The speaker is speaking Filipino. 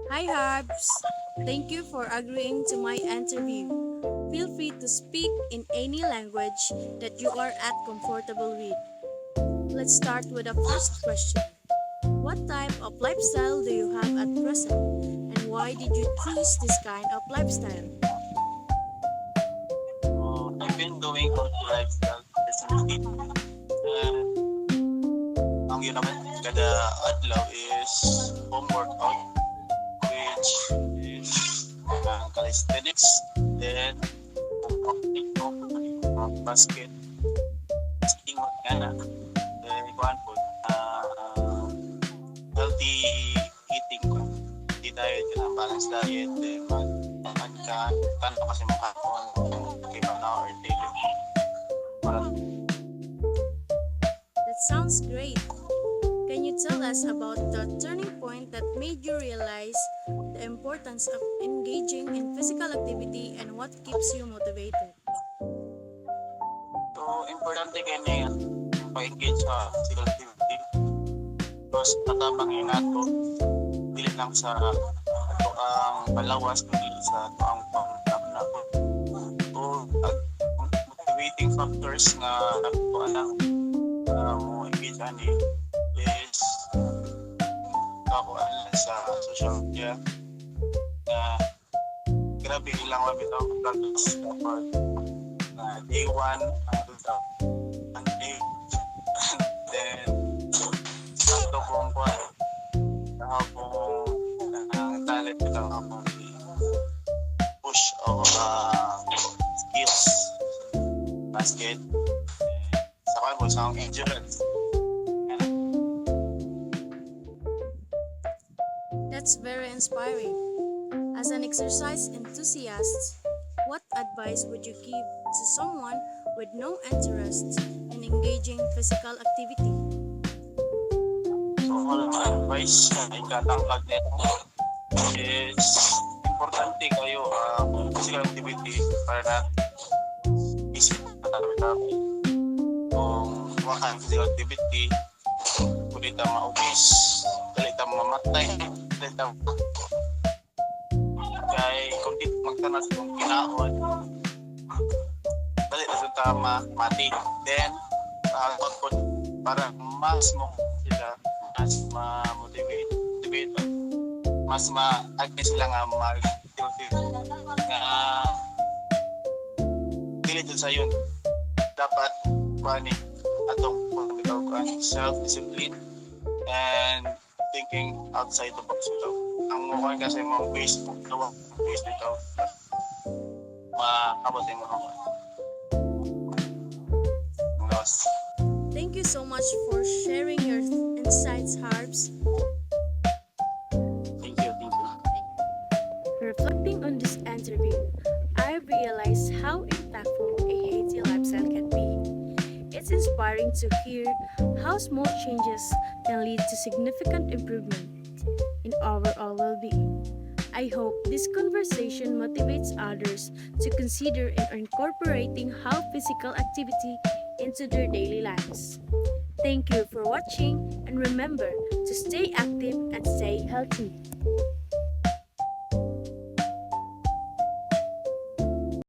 Hi Harbs! Thank you for agreeing to my interview. Feel free to speak in any language that you are at comfortable with. Let's start with the first question. What type of lifestyle do you have at present? And why did you choose this kind of lifestyle? I've been doing out lifestyle recently. And ang yun naman kada adlaw is home workout, which is calisthenics, then basket, ingot nga na, then ikuhan po, healthy eating ko. Hindi tayo ng balanced diet, then kano kasi makakon, okay pa na or daily. Para That sounds great. Can you tell us about the turning point that made you realize the importance of engaging in physical activity and what keeps you motivated? So, importante kayo na yan, pa-engage sa physical activity. Tapos, natabang yun nato, dili lang sa ato ang palawas, kundi sa ato ang pang-napo. So, motivating factors nga nato lang mo engage ani is kakuan lang sa social media na grabe ilang mabitaw vlogs dapat na day 1 until the day then sakto kung kuan kahapon ang talent ito kahapon push o skills basket sa kuan po sa endurance. That's very inspiring. As an exercise enthusiast, what advice would you give to someone with no interest in engaging physical activity? So, wala mga advice na ikatangkad nito is importante kayo physical activity para na isip na tabi-tabi. Kung wakan physical activity, kung di ta ma-obese, dali ta mamatay, dali ta kay kung di magtanas kung kinaon, dali na ta mati. Then, po para mas mo sila mas ma-motivate mas ma-agni sila nga nga dili dun sa yun dapat kuani atong self-discipline and thinking outside the box ito ang mukha kasi mga base dito maabot yung mga loss. Thank you so much for sharing your insights, Harbs. Thank you. Reflecting on this interview, I realized how impactful a healthy lifestyle can be. It's inspiring to hear how small changes can lead to significant improvement in our overall well-being. I hope this conversation motivates others to consider incorporating how physical activity into their daily lives. Thank you for watching and remember to stay active and stay healthy.